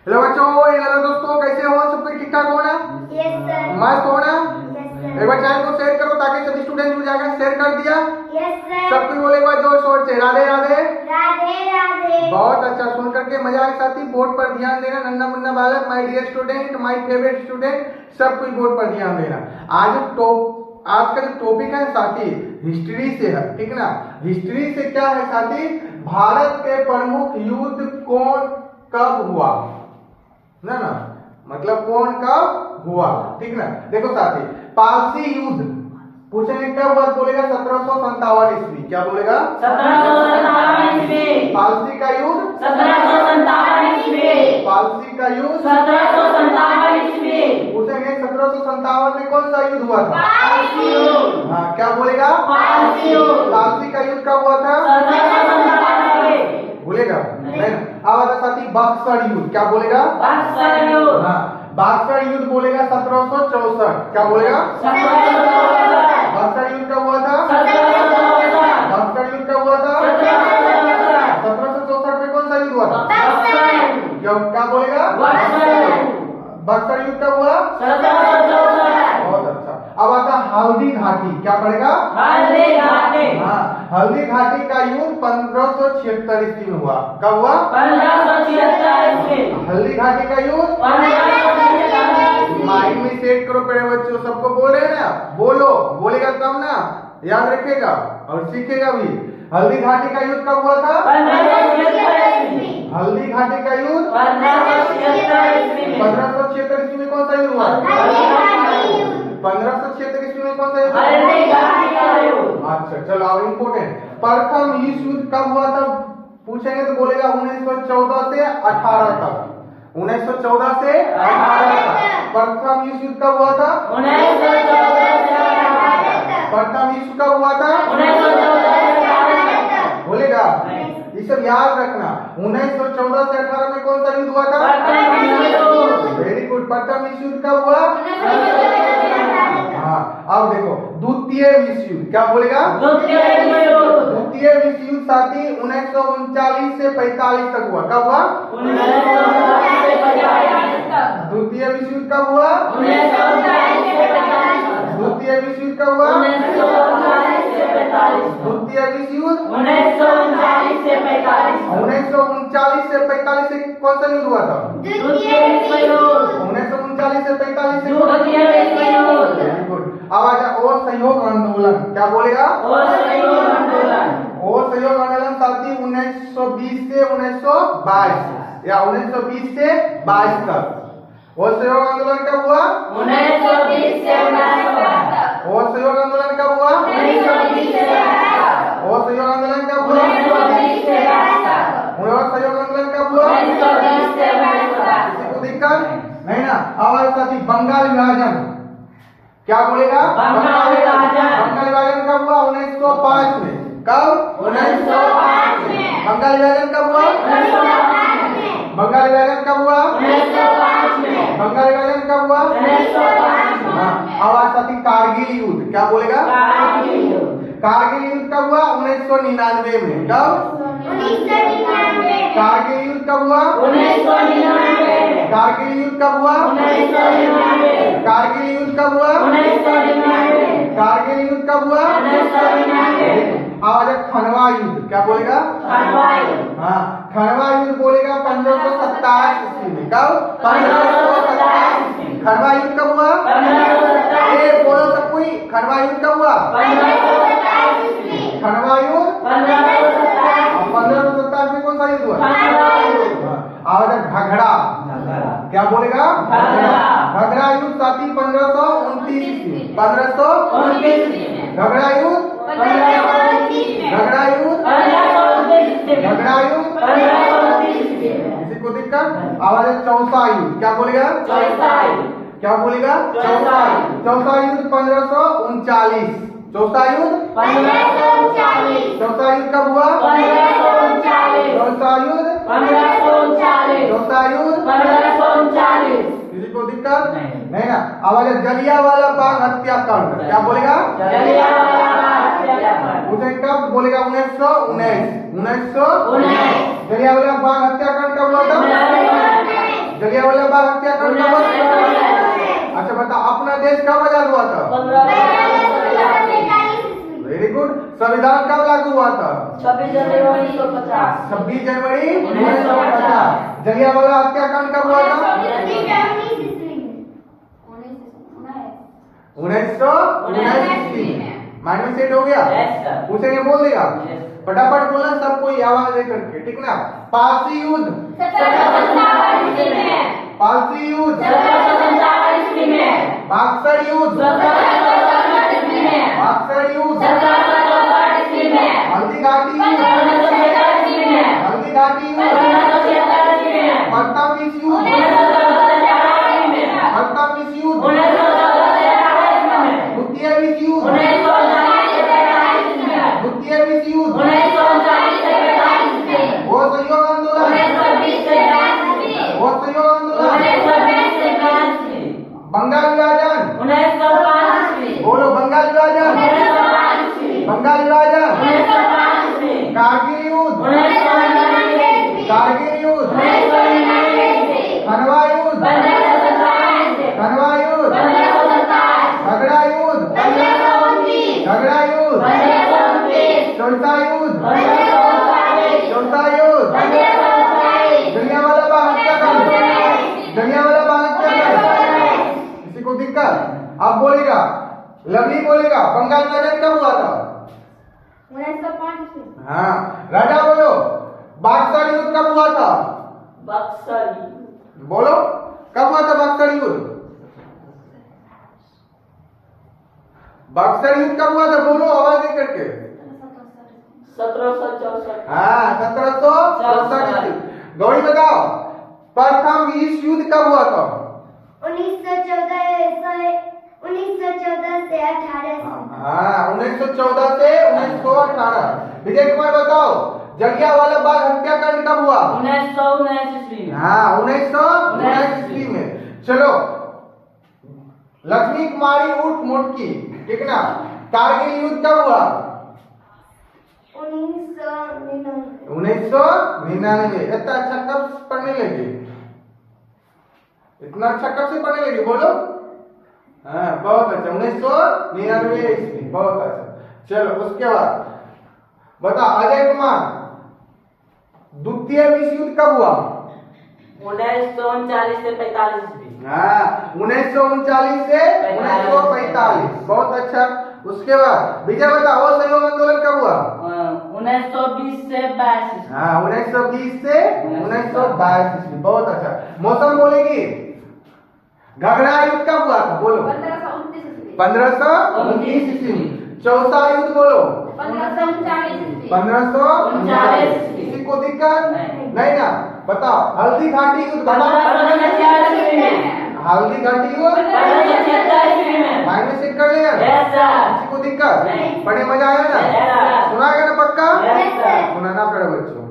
Hello बच्चों, hello दोस्तों, कैसे हो? सब कुछ ठीक ठाक हो ना? Yes sir. मस्त हो ना? Yes sir. एक बार चैनल को शेयर करो ताकि सभी स्टूडेंट जुड़ जाएगा। शेयर कर दिया? Yes sir. सब कुछ बोले एक बार जोर शोर से राधे राधे। राधे राधे। बहुत अच्छा, सुन करके मजा आए। साथी बोर्ड पर ध्यान देना। नन्ना मुन्ना बालक, my dear student, my favourite student, सब कुछ बोर्ड पर ध्यान देना। आज का जो टॉपिक है साथी हिस्ट्री से है, ठीक ना? हिस्ट्री से क्या है साथी? भारत के प्रमुख युद्ध कौन कब हुआ ना, मतलब कौन कब हुआ, ठीक ना? देखो साथी, पारसी युद्ध पूछेंगे कब हुआ, बोलेगा 1757 ईस्वी। क्या बोलेगा? 1757 ईस्वी। पारसी का युद्ध 1757 ईस्वी। पारसी का युद्ध 1757 ईस्वी। पूछेंगे 1757 में कौन सा युद्ध हुआ था? पारसी युद्ध। हाँ, क्या बोलेगा? पारसी युद्ध। पारसी का युद्ध कब हुआ था? 1757। बोलेगा नहीं? अब आता साथी बक्सर युद्ध। क्या बोलेगा? बक्सर युद्ध। हाँ, बक्सर युद्ध बोलेगा 1764। क्या बोलेगा? 1764। बक्सर युद्ध कब हुआ था? 1764। बक्सर युद्ध कब हुआ था? 1764। 1764 में कौन सा युद्ध हुआ था? बक्सर युद्ध। क्या बोलेगा? बक्सर युद्ध। बक्सर युद्ध कब हुआ? 1764। बहुत अच्छा। अब आता हल्दी घाटी। क्या पड़ेगा? हल्दी घाटी। हाँ, हल्दी घाटी का युद्ध 1576 ईस्वी में हुआ। कब हुआ? 1576 ईस्वी। हल्दी घाटी का युद्ध 1576 माइंड में सेट करो प्यारे बच्चों। सबको बोल रहे हैं ना, बोलो, बोलेगा तब ना याद रखेगा और सीखेगा भी। हल्दी घाटी का युद्ध कब हुआ था? 1576 ईस्वी। हल्दी घाटी का युद्ध 1576 ईस्वी में। 1576 ईस्वी में कौन सा युद्ध हुआ? हल्दी घाटी युद्ध। 1576 ईस्वी में कौन सा युद्ध? हल्दी घाटी का युद्ध। अच्छा चलो, अब इम्पोर्टेंट, प्रथम विश्व युद्ध कब हुआ था पूछेंगे तो बोलेगा 1914 से 18 तक। 1914 से 18 तक। प्रथम विश्व युद्ध कब हुआ था? 1914 से 18 तक। प्रथम विश्व कब हुआ था? 1914 से 18 तक। बोलेगा? ये सब याद रखना। 1914 से 18 में कौन सा युद्ध हुआ था? प्रथम विश्व युद्ध। Very good. प्रथम विश्व युद्ध कब हुआ? 1914 से 18 तक। हाँ, अब देखो द्वितीय विश्व युद्ध। क्या बोलेगा? द्वितीय विश्व युद्ध। द्वितीय विश्व युद्ध साथी 1939 से 45 तक हुआ। कब हुआ? 1939 से 45 तक। द्वितीय विश्व युद्ध कब हुआ? 1939 से 45 तक। द्वितीय विश्व युद्ध कब हुआ? 1939 से 45 तक। द्वितीय विश्व युद्ध 1939 से 45 तक। 1939 से 45 से कौन सा युद्ध हुआ था? द्वितीय विश्व युद्ध। 1939 से 45 से द्वितीय विश्व युद्ध। Very good. अब आजा और सहयोग आंदोलन। क्या बोलेगा? और सहयोग आंदोलन। और सहयोग आंदोलन साथी 1920 से 1922 या 1920 से 22 तक। और सहयोग आंदोलन कब हुआ? 1920 से 1922 तक। और सहयोग आंदोलन कब हुआ? 1920 से 22 तक। और सहयोग आंदोलन कब हुआ? 1920 से 22 तक। और सहयोग आंदोलन कब हुआ? 1920 से 22 तक। किसी को दिक्कत नहीं ना? अब साथी बंगाल विभाजन। क्या बोलेगा? बंगाल विभाजन। बंगाल विभाजन कब हुआ? 1905 में। कब? 1905 में। बंगाल विभाजन कब हुआ? 1905 में। बंगाल विभाजन कब हुआ? 1905 में। बंगाल विभाजन कब हुआ? 1905 में। हाँ, अब आज साथी कारगिल युद्ध। क्या बोलेगा? कारगिल युद्ध। कारगिल युद्ध कब हुआ? 1999 में। कब? 1999। कारगिल युद्ध कब हुआ? 1999। कारगिल युद्ध कब हुआ? 1999। कारगिल युद्ध कब हुआ? 1999। कारगिल युद्ध कब हुआ? 1999। आज खनवा युद्ध। क्या बोलेगा? खनवा युद्ध। हाँ, खनवा युद्ध बोलेगा 1527 ईस्वी में। कब? 1527 ईस्वी। खनवा युद्ध कब हुआ? 1527। ए बोलो सब कोई, खनवा युद्ध कब हुआ? 1527 ईस्वी। खनवा युद्ध 1527। 1527 में कौन सा युद्ध हुआ? खनवा युद्ध। आज घगड़ा। क्या बोलेगा? घगड़ा। घगड़ा युद्ध साथी 1529 ईस्वी। 1529 में। घगड़ा युद्ध 1529 में। घगड़ा युद्ध 1529 में। घगड़ा युद्ध 1529 में। किसी को दिक्कत? आवाज है चौसा युद्ध। क्या बोलेगा? चौथा युद्ध। क्या बोलेगा? चौसा युद्ध। चौसा युद्ध 1539। चौथा युद्ध 1539। चौथा युद्ध कब हुआ? 1539। चौथा युद्ध 1539। चौथा युद्ध 1539। किसी को दिक्कत नहीं। ना? आवाज है जलियांवाला बाग हत्याकांड। क्या बोलेगा? जलियांवाला बाग हत्याकांड। मुझे कब बोलेगा? 1919। 1919। 1919। जलियांवाला बाग हत्याकांड कब हुआ था? जलियांवाला बाग हत्याकांड कब हुआ? अच्छा बता, अपना देश कब आजाद हुआ था? 15 वेरी गुड। संविधान कब लागू हुआ था? 26 जनवरी 1950। 26 जनवरी 1950। जलियांवाला हत्याकांड कब हुआ था? 1919 में। माइंड में सेट हो गया? Yes, sir. पूछेंगे बोल देगा? Yes. फटाफट बोलना, सब कोई आवाज लेकर के, ठीक ना? पारसी युद्ध, 1747 में। पारसी युद्ध, 1747 में। बक्सर युद्ध, 1747 में। बक्सर युद्ध, 1747 में। हल्दी घाटी युद्ध, 1747 में। हल्दी घाटी युद्ध, 1747 में। पट्टामिस युद्ध, 1947 में। पट्टामिस युद्ध, 1947 में। द्वितीय विश्व युद्ध, 1947 में। द्वितीय विश्व युद्ध, 1947 में। वो सहयोग आंदोलन, 1920 से 42 में। वो सहयोग आंदोलन, 1920 से 42 में। बंगाल विभाजन, 1905 में। बोलो बंगाल विभाजन, 1905 में। बंगाल विभाजन, 1905 में। कारगिल युद्ध, 1999 में। कारगिल युद्ध, 1999 में। खनवा युद्ध, 1527 में। खनवा युद्ध, 1527। झगड़ा युद्ध, 1529। झगड़ा युद्ध, 1529। चौथा युद्ध, 1540। चौथा युद्ध, 1540। जलियांवाला बाग हत्याकांड, जलियांवाला बाग हत्याकांड। किसी को दिक्कत? आप बोलेगा, लवली बोलेगा, बंगाल विभाजन कब हुआ था? 1905 हाँ, राजा बोलो, बक्सर युद्ध कब हुआ था? बक्सर। बोलो, कब हुआ था बक्सर युद्ध? बक्सर युद्ध कब हुआ था? बोलो आवाज दे करके। 1764। हाँ, 1764। गौरी बताओ, प्रथम विश्व युद्ध कब हुआ था? 1914 से 18 हाँ, 1914 से 1918। विजय कुमार बताओ, जलियांवाला बाग हत्याकांड कब हुआ? 1919 में। हाँ, 1919 में। चलो, लक्ष्मी कुमारी उर्फ मोटकी, ठीक ना? कारगिल युद्ध कब हुआ? 1999। इतना अच्छा कब पढ़ने लगे? इतना अच्छा कब से पढ़ने लगे? बोलो। हाँ, बहुत अच्छा। 1999 ईस्वी, बहुत अच्छा। चलो, उसके बाद बता अजय कुमार, द्वितीय विश्व युद्ध कब हुआ? 1939 से 45 में। हाँ, 1939 से 1945, बहुत अच्छा। उसके बाद विजय बता, और सहयोग आंदोलन कब हुआ? 1920 से 22 में। हाँ, 1920 से 1922 ईस्वी, बहुत अच्छा। मौसम बोलेगी, घघरा युद्ध कब हुआ था? बोलो। 1529 ईस्वी। चौसा युद्ध बोलो। 1539। किसी को दिक्कत? नहीं ना? बताओ, हल्दी घाटी युद्ध बताओ। 1586 में। हल्दी घाटी युद्ध 1586 में। माइंड में सेट कर लिया? Yes, sir. किसी को दिक्कत? नहीं। पढ़े मजा आया ना? Yes, sir. सुनाएगा ना पक्का? Yes, sir. सुनाना पड़ेगा बच्चों।